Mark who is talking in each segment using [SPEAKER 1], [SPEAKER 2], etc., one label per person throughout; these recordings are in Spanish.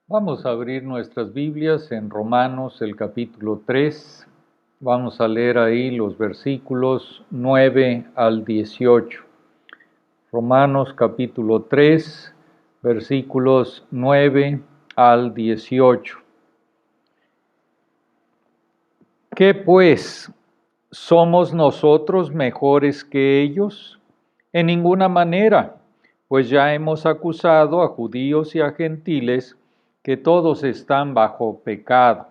[SPEAKER 1] Vamos a abrir nuestras Biblias en Romanos, el capítulo 3. Vamos a leer ahí los versículos 9 al 18. Romanos capítulo 3, versículos 9 al 18. ¿Qué pues? ¿Somos nosotros mejores que ellos? En ninguna manera, pues ya hemos acusado a judíos y a gentiles que todos están bajo pecado.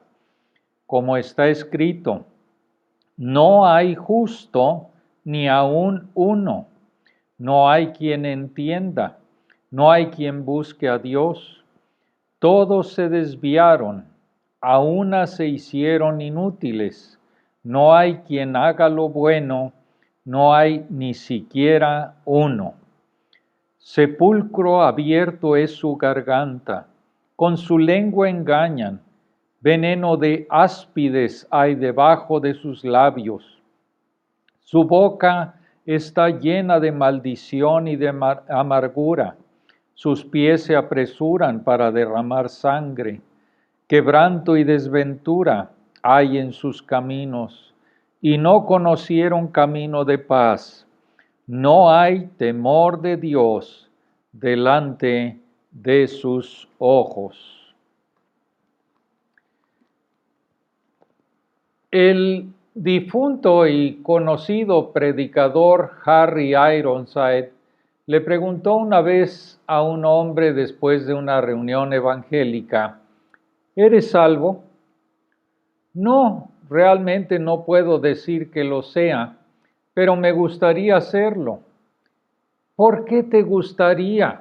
[SPEAKER 1] Como está escrito, no hay justo ni aun uno, no hay quien entienda, no hay quien busque a Dios. Todos se desviaron, a una se hicieron inútiles, no hay quien haga lo bueno, no hay ni siquiera uno. Sepulcro abierto es su garganta, con su lengua engañan, veneno de áspides hay debajo de sus labios. Su boca está llena de maldición y de amargura. Sus pies se apresuran para derramar sangre. Quebranto y desventura hay en sus caminos, y no conocieron camino de paz. No hay temor de Dios delante de sus ojos. El difunto y conocido predicador Harry Ironside le preguntó una vez a un hombre después de una reunión evangélica: ¿eres salvo? No, realmente no puedo decir que lo sea, pero me gustaría serlo. ¿Por qué te gustaría?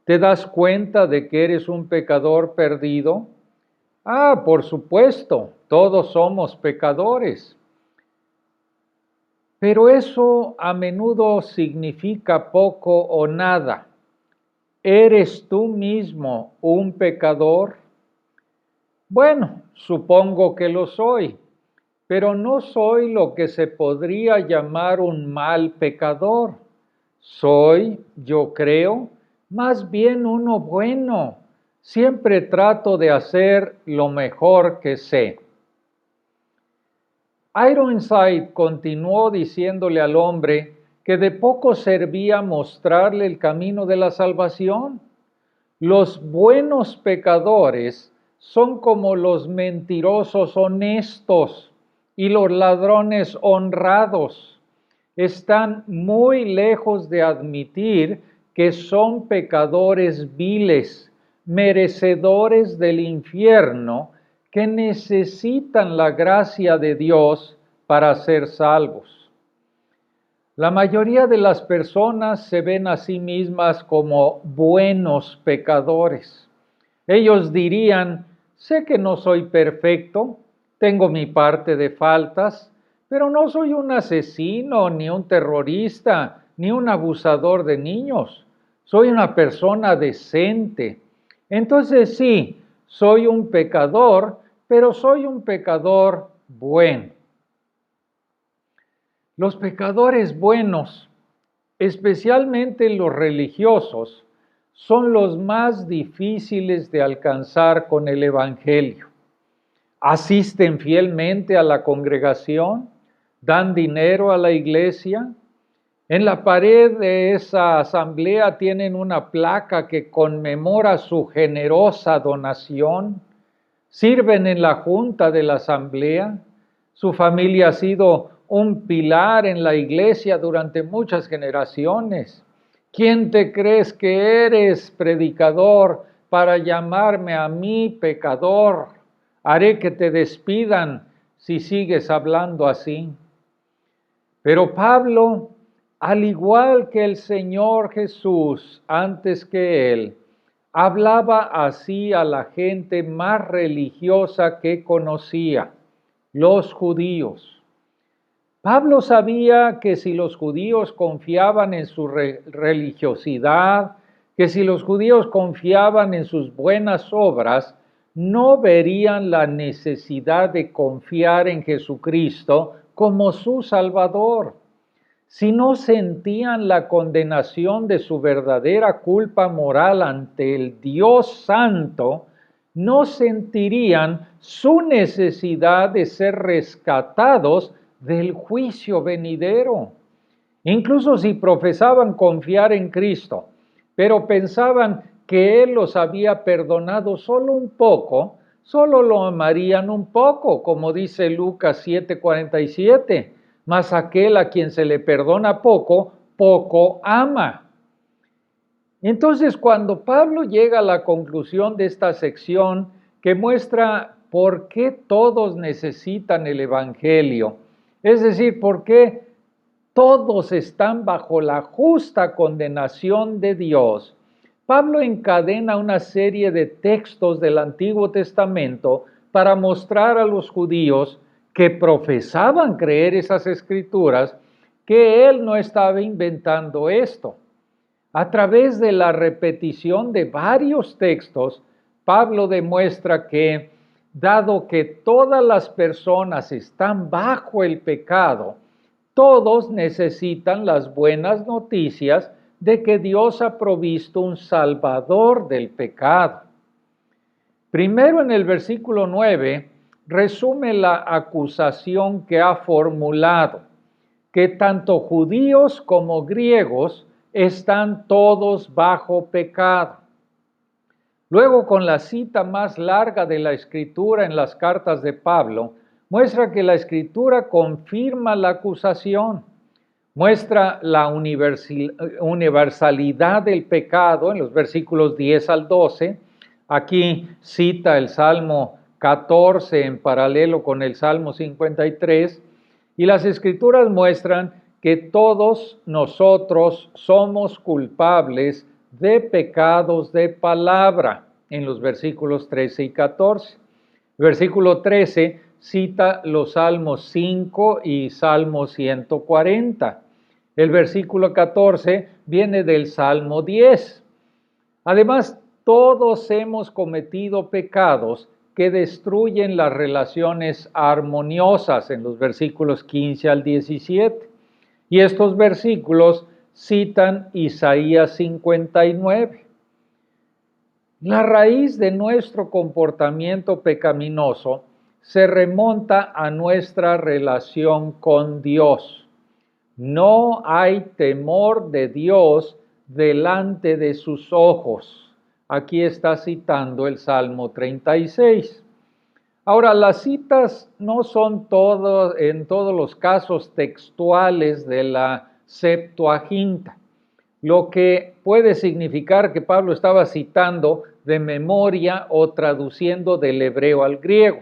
[SPEAKER 1] ¿Te das cuenta de que eres un pecador perdido? Ah, por supuesto, todos somos pecadores. Pero eso a menudo significa poco o nada. ¿Eres tú mismo un pecador? Bueno, supongo que lo soy, pero no soy lo que se podría llamar un mal pecador. Soy, yo creo, más bien uno bueno. Siempre trato de hacer lo mejor que sé. Ironside continuó diciéndole al hombre que de poco servía mostrarle el camino de la salvación. Los buenos pecadores son como los mentirosos honestos y los ladrones honrados. Están muy lejos de admitir que son pecadores viles, merecedores del infierno, que necesitan la gracia de Dios para ser salvos. La mayoría de las personas se ven a sí mismas como buenos pecadores. Ellos dirían: sé que no soy perfecto, tengo mi parte de faltas, pero no soy un asesino, ni un terrorista, ni un abusador de niños. Soy una persona decente. Entonces sí, soy un pecador, pero soy un pecador bueno. Los pecadores buenos, especialmente los religiosos, son los más difíciles de alcanzar con el Evangelio. Asisten fielmente a la congregación, dan dinero a la iglesia. En la pared de esa asamblea tienen una placa que conmemora su generosa donación. Sirven en la junta de la asamblea. Su familia ha sido un pilar en la iglesia durante muchas generaciones. ¿Quién te crees que eres, predicador, para llamarme a mí pecador? Haré que te despidan si sigues hablando así. Pero Pablo, al igual que el Señor Jesús antes que él, hablaba así a la gente más religiosa que conocía, los judíos. Pablo sabía que si los judíos confiaban en su religiosidad, que si los judíos confiaban en sus buenas obras, no verían la necesidad de confiar en Jesucristo como su Salvador. Si no sentían la condenación de su verdadera culpa moral ante el Dios Santo, no sentirían su necesidad de ser rescatados del juicio venidero. Incluso si profesaban confiar en Cristo, pero pensaban que Él los había perdonado solo un poco, solo lo amarían un poco, como dice Lucas 7:47, mas aquel a quien se le perdona poco, poco ama. Entonces, cuando Pablo llega a la conclusión de esta sección que muestra por qué todos necesitan el Evangelio, es decir, por qué todos están bajo la justa condenación de Dios, Pablo encadena una serie de textos del Antiguo Testamento para mostrar a los judíos que profesaban creer esas escrituras que él no estaba inventando esto. A través de la repetición de varios textos, Pablo demuestra que, dado que todas las personas están bajo el pecado, todos necesitan las buenas noticias de que Dios ha provisto un salvador del pecado. Primero, en el versículo 9, resume la acusación que ha formulado, que tanto judíos como griegos están todos bajo pecado. Luego, con la cita más larga de la Escritura en las cartas de Pablo, muestra que la Escritura confirma la acusación, muestra la universalidad del pecado en los versículos 10 al 12. Aquí cita el Salmo 14 en paralelo con el Salmo 53, y las Escrituras muestran que todos nosotros somos culpables de pecados de palabra, en los versículos 13 y 14. Versículo 13 cita los Salmos 5 y Salmo 140. El versículo 14 viene del Salmo 10. Además, todos hemos cometido pecados que destruyen las relaciones armoniosas, en los versículos 15 al 17. Y estos versículos citan Isaías 59. La raíz de nuestro comportamiento pecaminoso se remonta a nuestra relación con Dios. No hay temor de Dios delante de sus ojos. Aquí está citando el Salmo 36. Ahora, las citas no son en todos los casos textuales de la Septuaginta, lo que puede significar que Pablo estaba citando de memoria o traduciendo del hebreo al griego.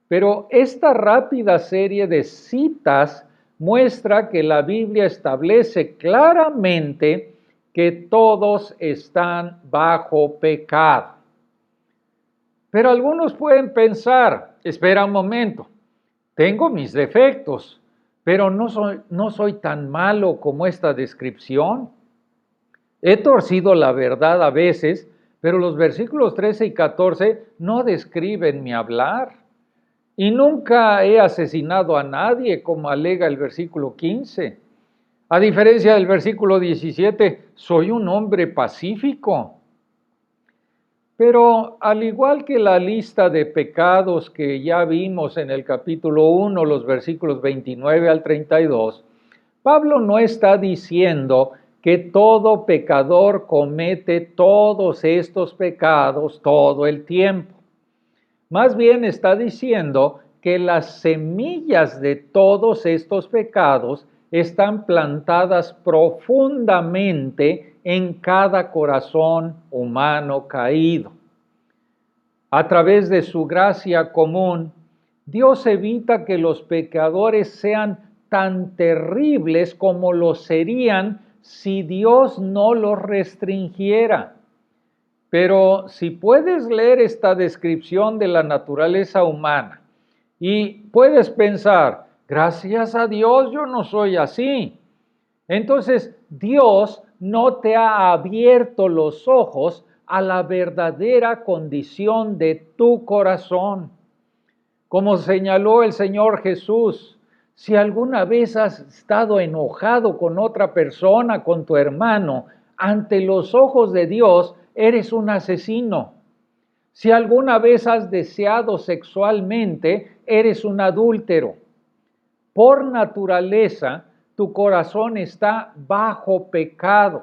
[SPEAKER 1] Pero esta rápida serie de citas muestra que la Biblia establece claramente que todos están bajo pecado. Pero algunos pueden pensar, espera un momento, tengo mis defectos, pero no soy tan malo como esta descripción. He torcido la verdad a veces, pero los versículos 13 y 14 no describen mi hablar. Y nunca he asesinado a nadie, como alega el versículo 15. A diferencia del versículo 17, soy un hombre pacífico. Pero al igual que la lista de pecados que ya vimos en el capítulo 1, los versículos 29 al 32, Pablo no está diciendo que todo pecador comete todos estos pecados todo el tiempo. Más bien está diciendo que las semillas de todos estos pecados están plantadas profundamente en cada corazón humano caído. A través de su gracia común, Dios evita que los pecadores sean tan terribles como lo serían si Dios no los restringiera. Pero si puedes leer esta descripción de la naturaleza humana y puedes pensar, gracias a Dios yo no soy así, entonces Dios no te ha abierto los ojos a la verdadera condición de tu corazón. Como señaló el Señor Jesús, si alguna vez has estado enojado con otra persona, con tu hermano, ante los ojos de Dios, eres un asesino. Si alguna vez has deseado sexualmente, eres un adúltero. Por naturaleza, tu corazón está bajo pecado.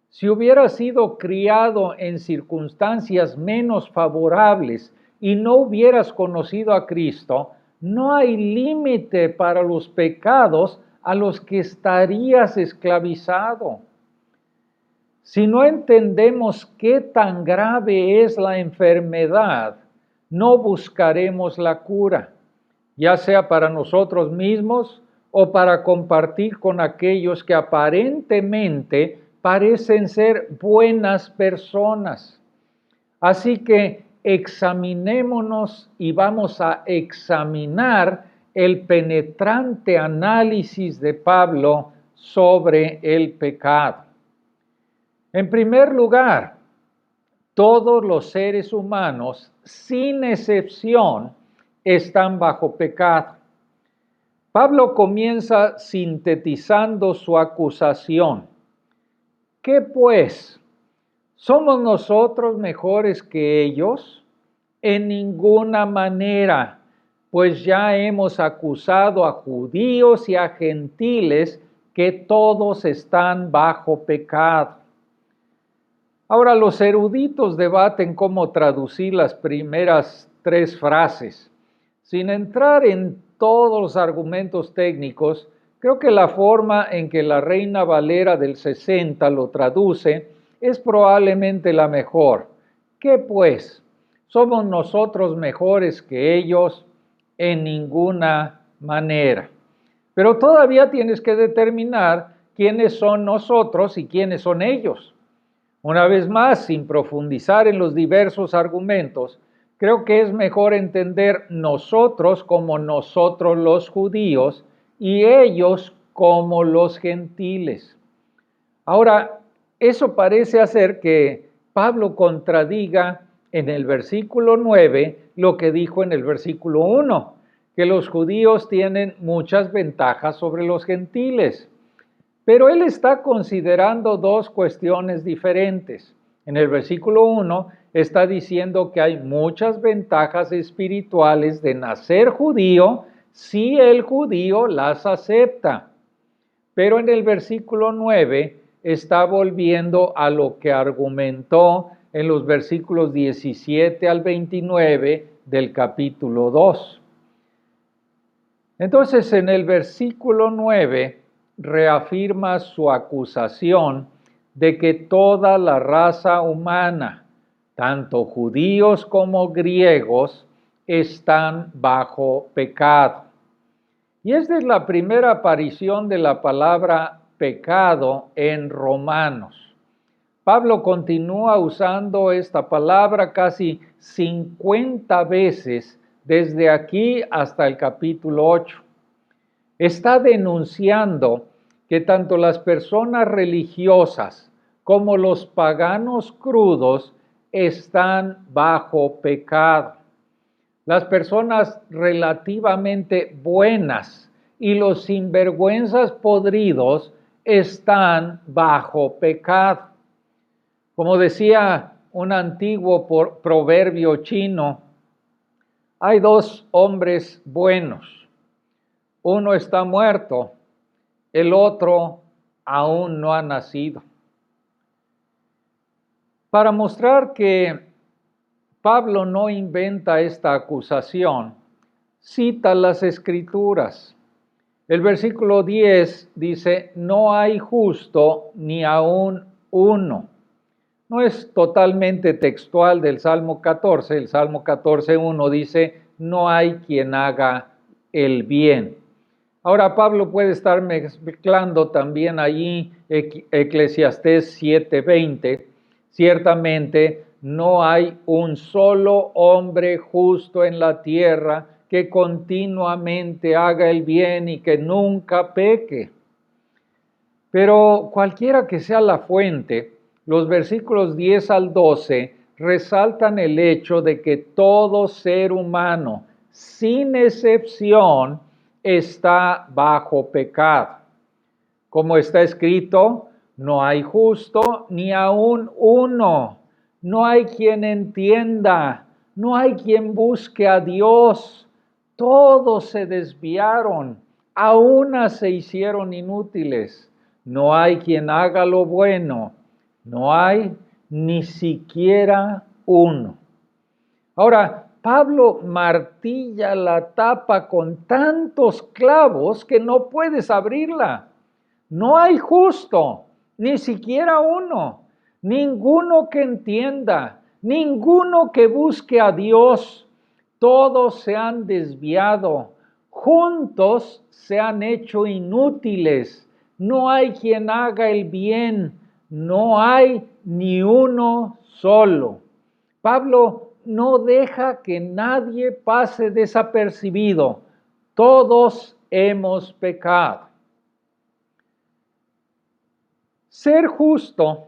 [SPEAKER 1] Si hubieras sido criado en circunstancias menos favorables y no hubieras conocido a Cristo, no hay límite para los pecados a los que estarías esclavizado. Si no entendemos qué tan grave es la enfermedad, no buscaremos la cura, ya sea para nosotros mismos o para compartir con aquellos que aparentemente parecen ser buenas personas. Así que examinémonos y vamos a examinar el penetrante análisis de Pablo sobre el pecado. En primer lugar, todos los seres humanos, sin excepción, están bajo pecado. Pablo comienza sintetizando su acusación. ¿Qué pues? ¿Somos nosotros mejores que ellos? En ninguna manera, pues ya hemos acusado a judíos y a gentiles que todos están bajo pecado. Ahora, los eruditos debaten cómo traducir las primeras 3 frases. Sin entrar en todos los argumentos técnicos, creo que la forma en que la Reina Valera del 60 lo traduce es probablemente la mejor. ¿Qué pues? ¿Somos nosotros mejores que ellos? En ninguna manera. Pero todavía tienes que determinar quiénes son nosotros y quiénes son ellos. Una vez más, sin profundizar en los diversos argumentos, creo que es mejor entender nosotros como nosotros los judíos y ellos como los gentiles. Ahora, eso parece hacer que Pablo contradiga en el versículo 9 lo que dijo en el versículo 1, que los judíos tienen muchas ventajas sobre los gentiles. Pero él está considerando 2 cuestiones diferentes. En el versículo 1 está diciendo que hay muchas ventajas espirituales de nacer judío si el judío las acepta. Pero en el versículo 9 está volviendo a lo que argumentó en los versículos 17 al 29 del capítulo 2. Entonces, en el versículo 9 reafirma su acusación de que toda la raza humana, tanto judíos como griegos, están bajo pecado. Y esta es la primera aparición de la palabra pecado en Romanos. Pablo continúa usando esta palabra casi 50 veces desde aquí hasta el capítulo 8. Está denunciando que tanto las personas religiosas como los paganos crudos están bajo pecado. Las personas relativamente buenas y los sinvergüenzas podridos están bajo pecado. Como decía un antiguo proverbio chino, hay 2 hombres buenos. Uno está muerto, el otro aún no ha nacido. Para mostrar que Pablo no inventa esta acusación, cita las Escrituras. El versículo 10 dice, no hay justo ni aún uno. No es totalmente textual del Salmo 14. El Salmo 14:1 dice, no hay quien haga el bien. Ahora Pablo puede estar mezclando también allí Eclesiastés 7:20. Ciertamente no hay un solo hombre justo en la tierra que continuamente haga el bien y que nunca peque. Pero cualquiera que sea la fuente, los versículos 10 al 12 resaltan el hecho de que todo ser humano, sin excepción, está bajo pecado. Como está escrito, no hay justo ni aún uno. no hay quien entienda, no hay quien busque a Dios. Todos se desviaron, a una se hicieron inútiles. No hay quien haga lo bueno, no hay ni siquiera uno. Ahora, Pablo martilla la tapa con tantos clavos que no puedes abrirla. No hay justo, ni siquiera uno, ninguno que entienda, ninguno que busque a Dios. Todos se han desviado, juntos se han hecho inútiles. No hay quien haga el bien, no hay ni uno solo. Pablo no deja que nadie pase desapercibido. Todos hemos pecado. Ser justo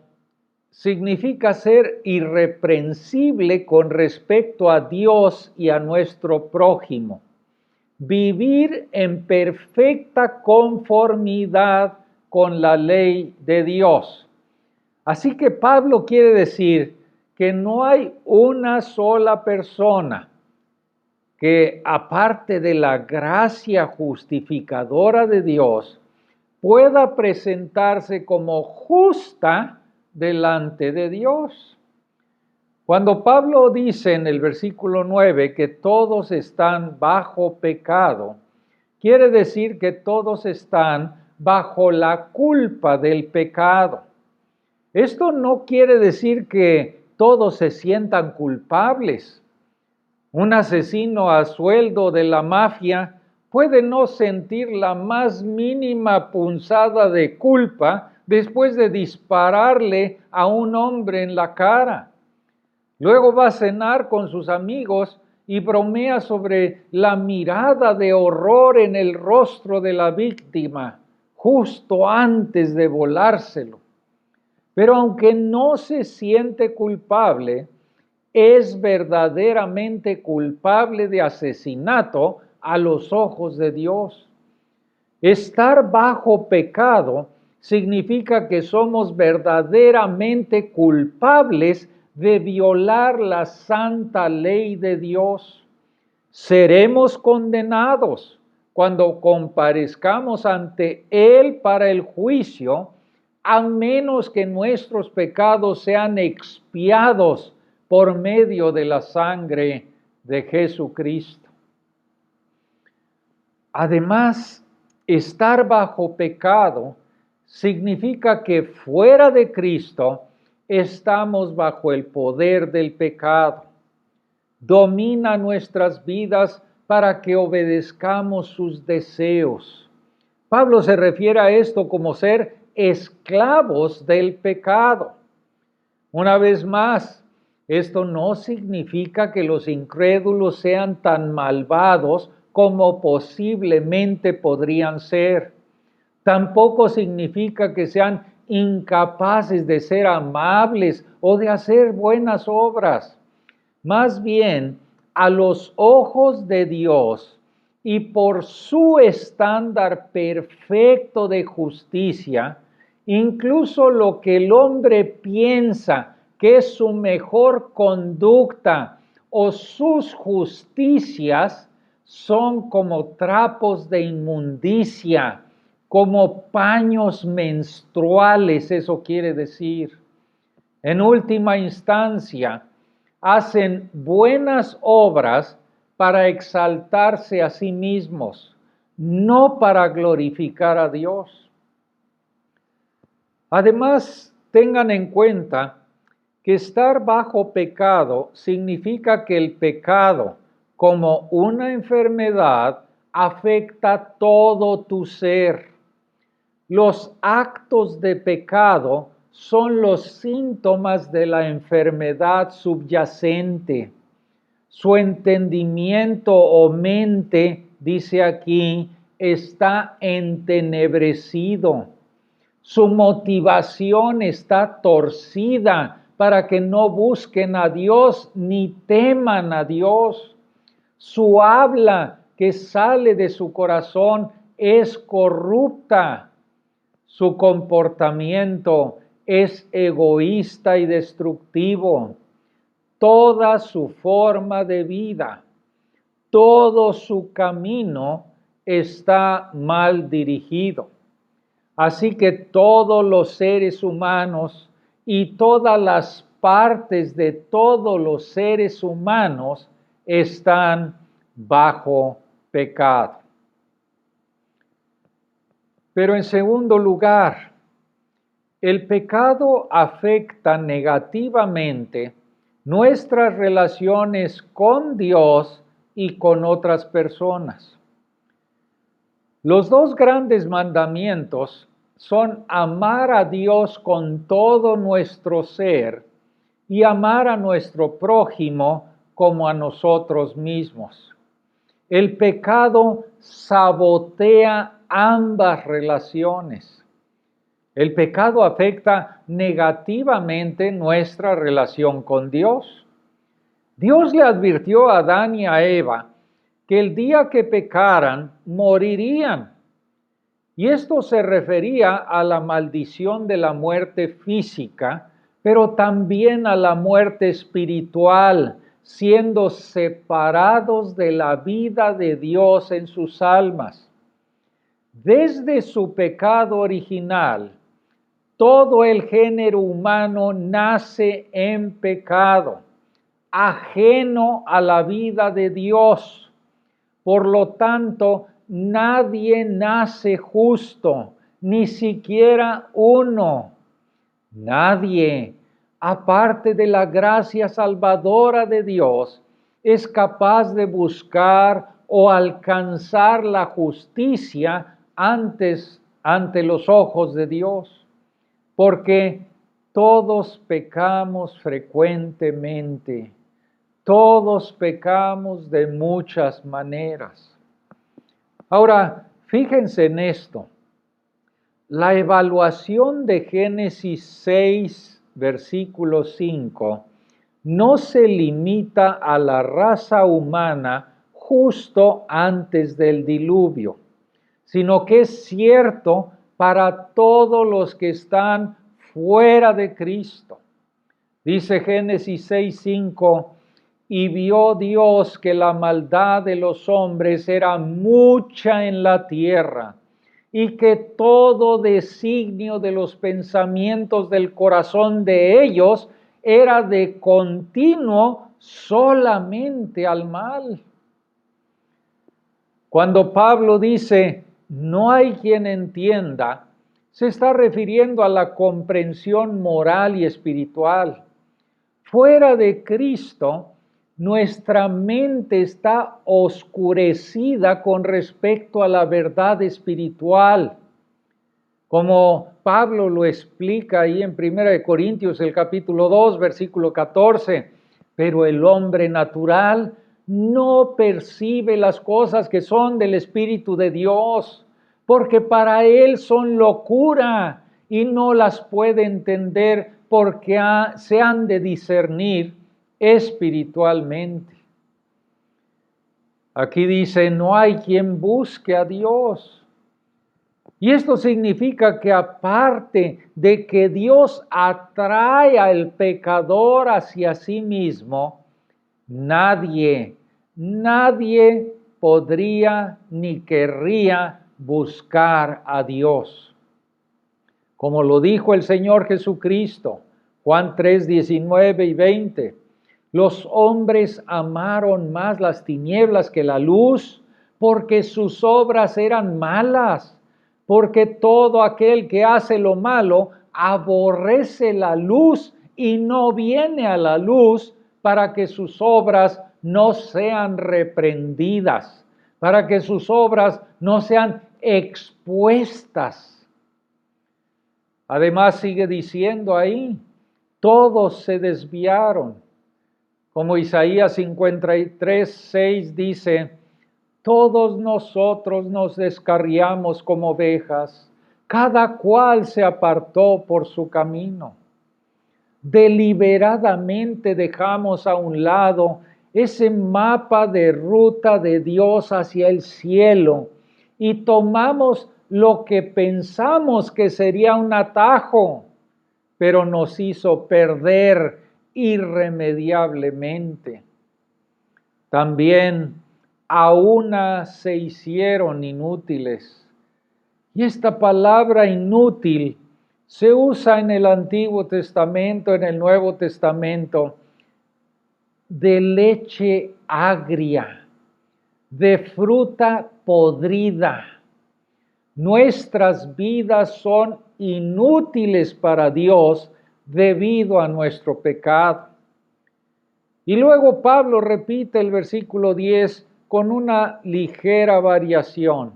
[SPEAKER 1] significa ser irreprensible con respecto a Dios y a nuestro prójimo. Vivir en perfecta conformidad con la ley de Dios. Así que Pablo quiere decir que no hay una sola persona que, aparte de la gracia justificadora de Dios, pueda presentarse como justa delante de Dios. Cuando Pablo dice en el versículo 9 que todos están bajo pecado, quiere decir que todos están bajo la culpa del pecado. Esto no quiere decir que todos se sientan culpables. Un asesino a sueldo de la mafia puede no sentir la más mínima punzada de culpa después de dispararle a un hombre en la cara. Luego va a cenar con sus amigos y bromea sobre la mirada de horror en el rostro de la víctima, justo antes de volárselo. Pero aunque no se siente culpable, es verdaderamente culpable de asesinato a los ojos de Dios. Estar bajo pecado significa que somos verdaderamente culpables de violar la santa ley de Dios. Seremos condenados cuando comparezcamos ante Él para el juicio, a menos que nuestros pecados sean expiados por medio de la sangre de Jesucristo. Además, estar bajo pecado significa que fuera de Cristo estamos bajo el poder del pecado. Domina nuestras vidas para que obedezcamos sus deseos. Pablo se refiere a esto como ser esclavos del pecado. Una vez más, esto no significa que los incrédulos sean tan malvados como posiblemente podrían ser. Tampoco significa que sean incapaces de ser amables o de hacer buenas obras. Más bien, a los ojos de Dios y por su estándar perfecto de justicia, incluso lo que el hombre piensa que es su mejor conducta o sus justicias son como trapos de inmundicia, como paños menstruales, eso quiere decir. En última instancia, hacen buenas obras para exaltarse a sí mismos, no para glorificar a Dios. Además, tengan en cuenta que estar bajo pecado significa que el pecado, como una enfermedad, afecta todo tu ser. Los actos de pecado son los síntomas de la enfermedad subyacente. Su entendimiento o mente, dice aquí, está entenebrecido. Su motivación está torcida para que no busquen a Dios ni teman a Dios. Su habla que sale de su corazón es corrupta. Su comportamiento es egoísta y destructivo. Toda su forma de vida, todo su camino está mal dirigido. Así que todos los seres humanos y todas las partes de todos los seres humanos están bajo pecado. Pero en segundo lugar, el pecado afecta negativamente nuestras relaciones con Dios y con otras personas. Los dos grandes mandamientos son amar a Dios con todo nuestro ser y amar a nuestro prójimo como a nosotros mismos. El pecado sabotea ambas relaciones. El pecado afecta negativamente nuestra relación con Dios. Dios le advirtió a Adán y a Eva que el día que pecaran, morirían. Y esto se refería a la maldición de la muerte física, pero también a la muerte espiritual, siendo separados de la vida de Dios en sus almas. Desde su pecado original, todo el género humano nace en pecado, ajeno a la vida de Dios. Por lo tanto, nadie nace justo, ni siquiera uno. Nadie, aparte de la gracia salvadora de Dios, es capaz de buscar o alcanzar la justicia ante los ojos de Dios, porque todos pecamos frecuentemente. Todos pecamos de muchas maneras. Ahora, fíjense en esto. La evaluación de Génesis 6, versículo 5, no se limita a la raza humana justo antes del diluvio, sino que es cierto para todos los que están fuera de Cristo. Dice Génesis 6, 5, y vio Dios que la maldad de los hombres era mucha en la tierra, y que todo designio de los pensamientos del corazón de ellos era de continuo solamente al mal. Cuando Pablo dice, no hay quien entienda, se está refiriendo a la comprensión moral y espiritual. Fuera de Cristo, nuestra mente está oscurecida con respecto a la verdad espiritual. Como Pablo lo explica ahí en 1 Corintios, el capítulo 2, versículo 14. Pero el hombre natural no percibe las cosas que son del Espíritu de Dios, porque para él son locura y no las puede entender porque se han de discernir espiritualmente. Aquí dice, no hay quien busque a Dios. Y esto significa que aparte de que Dios atrae al pecador hacia sí mismo, nadie podría ni querría buscar a Dios. Como lo dijo el Señor Jesucristo, Juan 3, 19 y 20, los hombres amaron más las tinieblas que la luz, porque sus obras eran malas, porque todo aquel que hace lo malo aborrece la luz y no viene a la luz para que sus obras no sean reprendidas, para que sus obras no sean expuestas. Además sigue diciendo ahí, todos se desviaron. Como Isaías 53, 6 dice, todos nosotros nos descarriamos como ovejas, cada cual se apartó por su camino. Deliberadamente dejamos a un lado ese mapa de ruta de Dios hacia el cielo y tomamos lo que pensamos que sería un atajo, pero nos hizo perder irremediablemente. También a una se hicieron inútiles. Y esta palabra inútil se usa en el Antiguo Testamento, en el Nuevo Testamento, de leche agria, de fruta podrida. Nuestras vidas son inútiles para Dios debido a nuestro pecado. Y luego Pablo repite el versículo 10 con una ligera variación.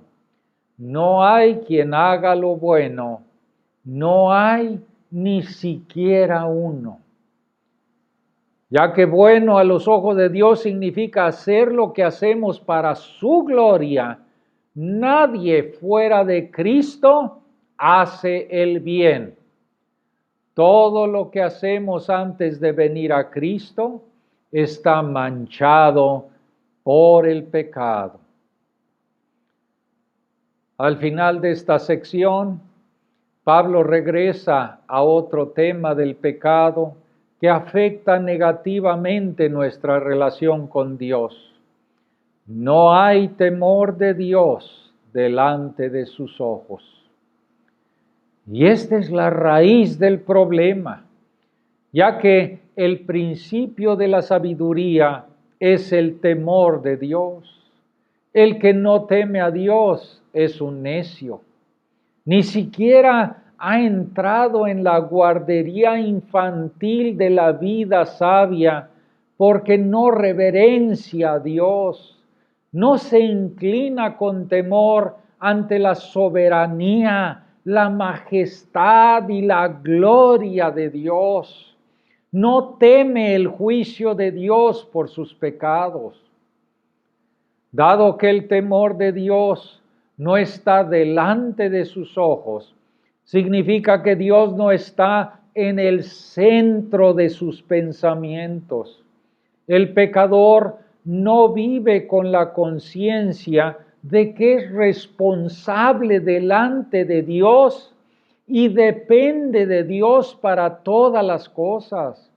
[SPEAKER 1] No hay quien haga lo bueno, no hay ni siquiera uno. Ya que bueno a los ojos de Dios significa hacer lo que hacemos para su gloria, nadie fuera de Cristo hace el bien. Todo lo que hacemos antes de venir a Cristo está manchado por el pecado. Al final de esta sección, Pablo regresa a otro tema del pecado que afecta negativamente nuestra relación con Dios. No hay temor de Dios delante de sus ojos. Y esta es la raíz del problema, ya que el principio de la sabiduría es el temor de Dios. El que no teme a Dios es un necio. Ni siquiera ha entrado en la guardería infantil de la vida sabia, porque no reverencia a Dios, no se inclina con temor ante la soberanía, la majestad y la gloria de Dios. No teme el juicio de Dios por sus pecados. Dado que el temor de Dios no está delante de sus ojos, significa que Dios no está en el centro de sus pensamientos. El pecador no vive con la conciencia de que es responsable delante de Dios y depende de Dios para todas las cosas.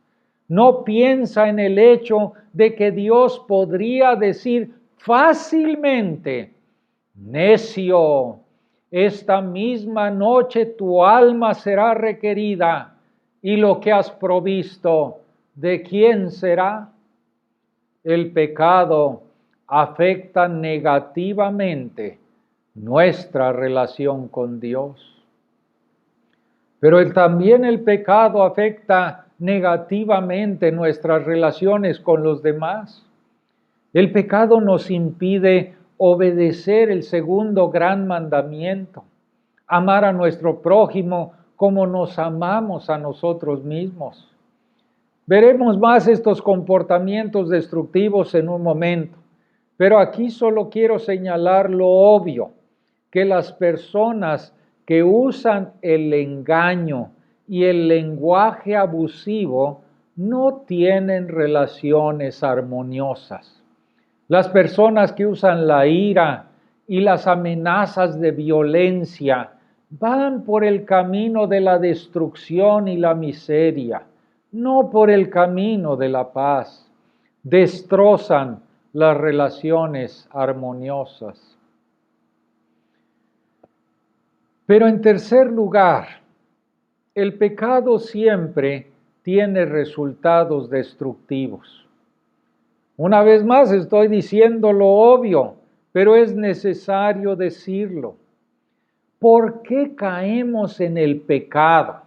[SPEAKER 1] No piensa en el hecho de que Dios podría decir fácilmente: necio, esta misma noche tu alma será requerida, y lo que has provisto, ¿de quién será? El pecado afecta negativamente nuestra relación con Dios. Pero también el pecado afecta negativamente nuestras relaciones con los demás. El pecado nos impide obedecer el segundo gran mandamiento: amar a nuestro prójimo como nos amamos a nosotros mismos. Veremos más estos comportamientos destructivos en un momento, pero aquí solo quiero señalar lo obvio, que las personas que usan el engaño y el lenguaje abusivo no tienen relaciones armoniosas. Las personas que usan la ira y las amenazas de violencia van por el camino de la destrucción y la miseria, no por el camino de la paz. Destrozan las relaciones armoniosas. Pero en tercer lugar, el pecado siempre tiene resultados destructivos. Una vez más estoy diciendo lo obvio, pero es necesario decirlo. ¿Por qué caemos en el pecado?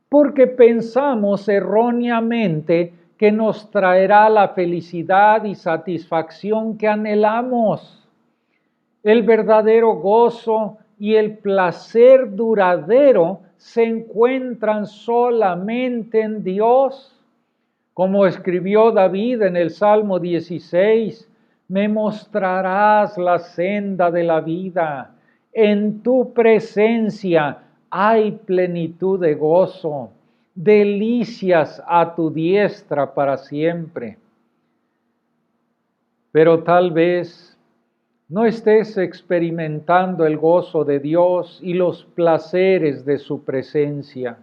[SPEAKER 1] Porque pensamos erróneamente que nos traerá la felicidad y satisfacción que anhelamos. El verdadero gozo y el placer duradero se encuentran solamente en Dios. Como escribió David en el Salmo 16, me mostrarás la senda de la vida. En tu presencia hay plenitud de gozo, delicias a tu diestra para siempre. Pero tal vez no estés experimentando el gozo de Dios y los placeres de su presencia.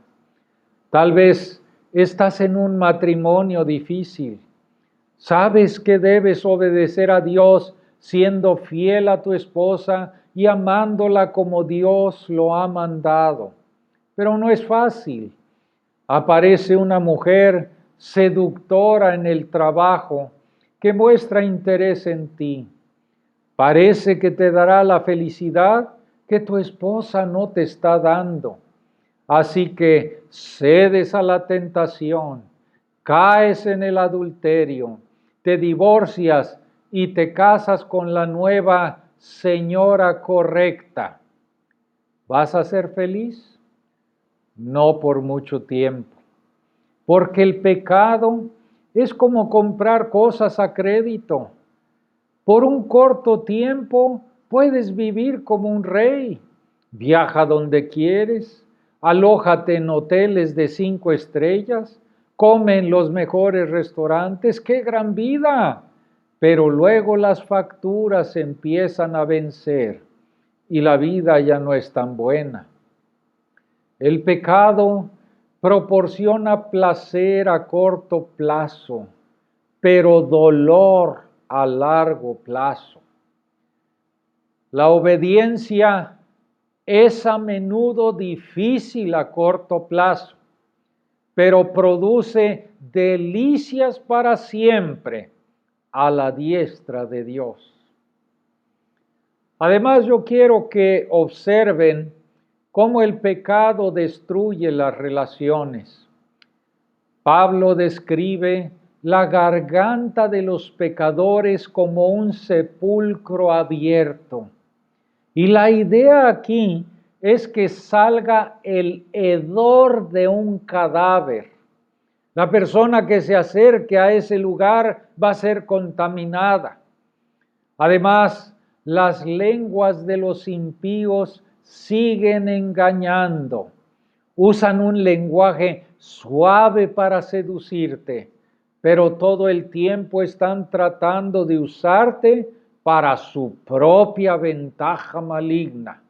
[SPEAKER 1] Tal vez estás en un matrimonio difícil. Sabes que debes obedecer a Dios siendo fiel a tu esposa y amándola como Dios lo ha mandado. Pero no es fácil. Aparece una mujer seductora en el trabajo que muestra interés en ti. Parece que te dará la felicidad que tu esposa no te está dando. Así que cedes a la tentación, caes en el adulterio, te divorcias y te casas con la nueva señora correcta. ¿Vas a ser feliz? No por mucho tiempo, porque el pecado es como comprar cosas a crédito. Por un corto tiempo puedes vivir como un rey. Viaja donde quieres, alójate en hoteles de 5 estrellas, come en los mejores restaurantes. ¡Qué gran vida! Pero luego las facturas empiezan a vencer y la vida ya no es tan buena. El pecado proporciona placer a corto plazo, pero dolor a largo plazo. La obediencia es a menudo difícil a corto plazo, pero produce delicias para siempre a la diestra de Dios. Además, yo quiero que observen cómo el pecado destruye las relaciones. Pablo describe la garganta de los pecadores como un sepulcro abierto. Y la idea aquí es que salga el hedor de un cadáver. La persona que se acerque a ese lugar va a ser contaminada. Además, las lenguas de los impíos siguen engañando. Usan un lenguaje suave para seducirte, pero todo el tiempo están tratando de usarte para su propia ventaja maligna.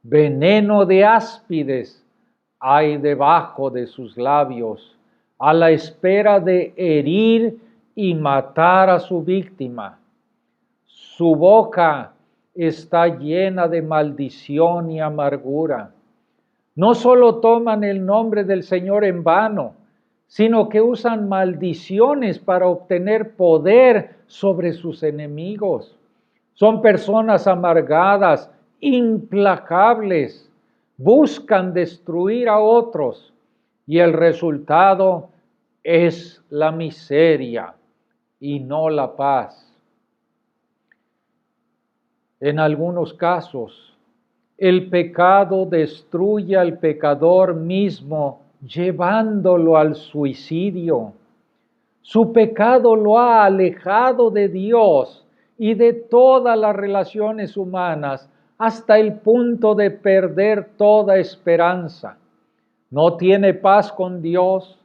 [SPEAKER 1] Veneno de áspides hay debajo de sus labios, a la espera de herir y matar a su víctima. Su boca está llena de maldición y amargura. No solo toman el nombre del Señor en vano, sino que usan maldiciones para obtener poder sobre sus enemigos. Son personas amargadas, implacables, buscan destruir a otros y el resultado es la miseria y no la paz. En algunos casos, el pecado destruye al pecador mismo, llevándolo al suicidio. Su pecado lo ha alejado de Dios y de todas las relaciones humanas hasta el punto de perder toda esperanza. No tiene paz con Dios,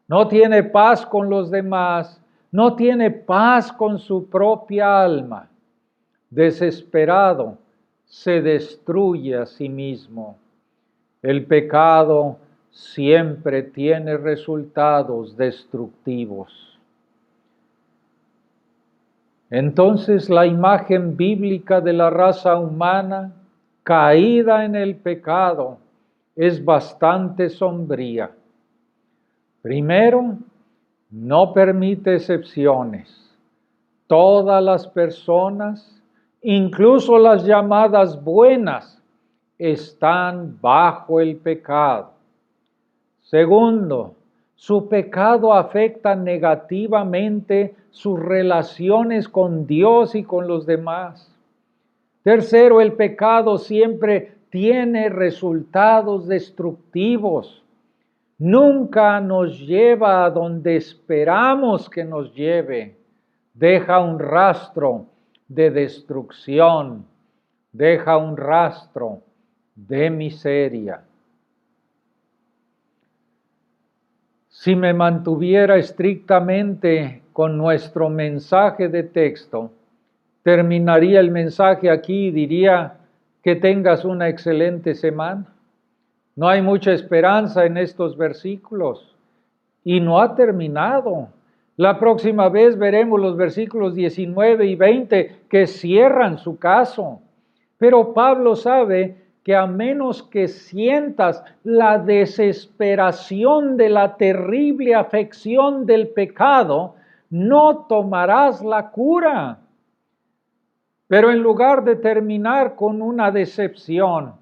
[SPEAKER 1] no tiene paz con los demás, no tiene paz con su propia alma. Desesperado, se destruye a sí mismo. El pecado siempre tiene resultados destructivos. Entonces, la imagen bíblica de la raza humana caída en el pecado es bastante sombría. Primero, no permite excepciones. Todas las personas, incluso las llamadas buenas, están bajo el pecado. Segundo, su pecado afecta negativamente sus relaciones con Dios y con los demás. Tercero, el pecado siempre tiene resultados destructivos. Nunca nos lleva a donde esperamos que nos lleve. Deja un rastro de destrucción, deja un rastro de miseria. Si me mantuviera estrictamente con nuestro mensaje de texto, terminaría el mensaje aquí y diría que tengas una excelente semana. No hay mucha esperanza en estos versículos y no ha terminado. La próxima vez veremos los versículos 19 y 20 que cierran su caso. Pero Pablo sabe que a menos que sientas la desesperación de la terrible afección del pecado, no tomarás la cura. Pero en lugar de terminar con una decepción,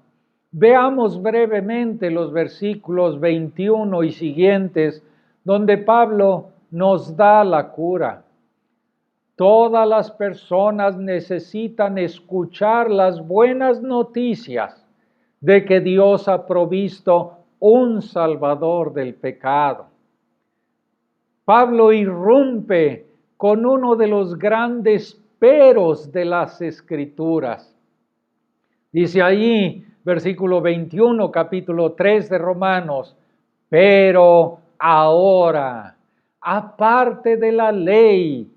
[SPEAKER 1] veamos brevemente los versículos 21 y siguientes, donde Pablo nos da la cura. Todas las personas necesitan escuchar las buenas noticias de que Dios ha provisto un Salvador del pecado. Pablo irrumpe con uno de los grandes peros de las Escrituras. Dice allí, versículo 21, capítulo 3 de Romanos, pero ahora, aparte de la ley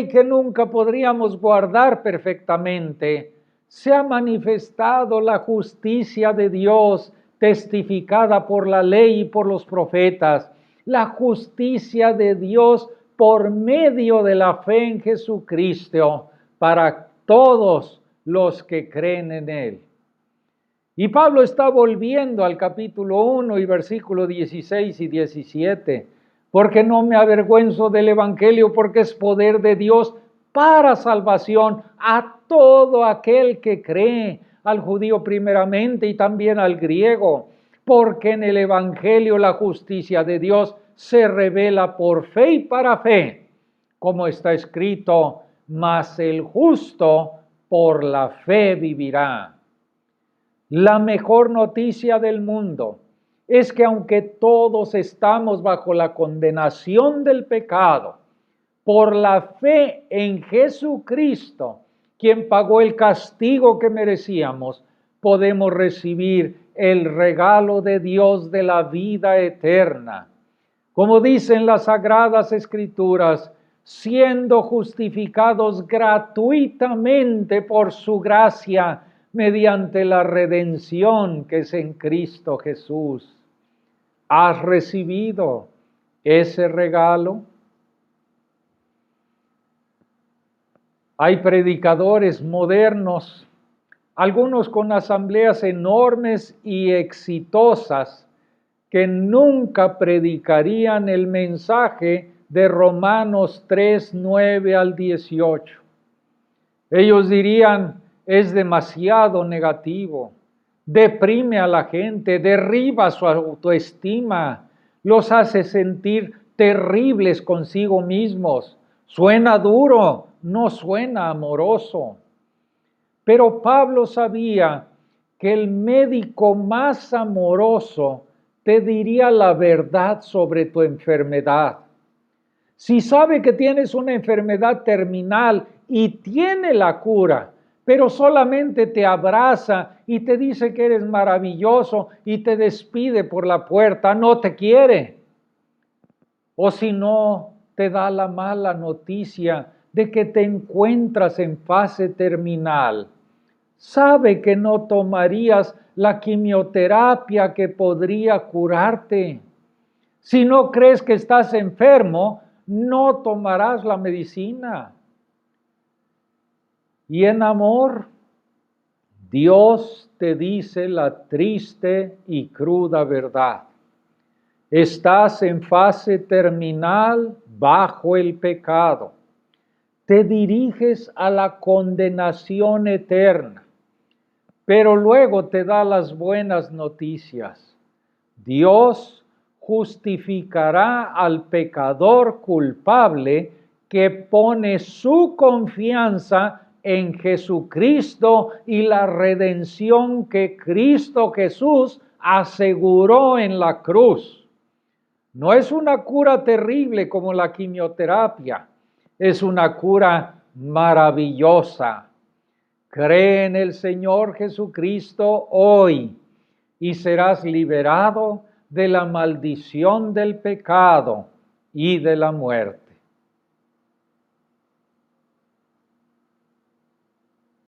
[SPEAKER 1] que nunca podríamos guardar perfectamente, se ha manifestado la justicia de Dios, testificada por la ley y por los profetas, la justicia de Dios por medio de la fe en Jesucristo para todos los que creen en Él. Y Pablo está volviendo al capítulo 1 y versículo 16 y 17, porque no me avergüenzo del Evangelio, porque es poder de Dios para salvación a todo aquel que cree, al judío primeramente y también al griego, porque en el Evangelio la justicia de Dios se revela por fe y para fe, como está escrito, mas el justo por la fe vivirá. La mejor noticia del mundo es que aunque todos estamos bajo la condenación del pecado, por la fe en Jesucristo, quien pagó el castigo que merecíamos, podemos recibir el regalo de Dios de la vida eterna. Como dicen las Sagradas Escrituras, siendo justificados gratuitamente por su gracia, mediante la redención que es en Cristo Jesús. ¿Has recibido ese regalo? Hay predicadores modernos, algunos con asambleas enormes y exitosas, que nunca predicarían el mensaje de Romanos 3, 9 al 18. Ellos dirían, es demasiado negativo, deprime a la gente, derriba su autoestima, los hace sentir terribles consigo mismos, suena duro, no suena amoroso. Pero Pablo sabía que el médico más amoroso te diría la verdad sobre tu enfermedad. Si sabe que tienes una enfermedad terminal y tiene la cura, pero solamente te abraza y te dice que eres maravilloso y te despide por la puerta, no te quiere. O si no, te da la mala noticia de que te encuentras en fase terminal. Sabe que no tomarías la quimioterapia que podría curarte. Si no crees que estás enfermo, no tomarás la medicina. Y en amor, Dios te dice la triste y cruda verdad. Estás en fase terminal bajo el pecado. Te diriges a la condenación eterna. Pero luego te da las buenas noticias. Dios justificará al pecador culpable que pone su confianza en Jesucristo y la redención que Cristo Jesús aseguró en la cruz. No es una cura terrible como la quimioterapia, es una cura maravillosa. Cree en el Señor Jesucristo hoy y serás liberado de la maldición del pecado y de la muerte.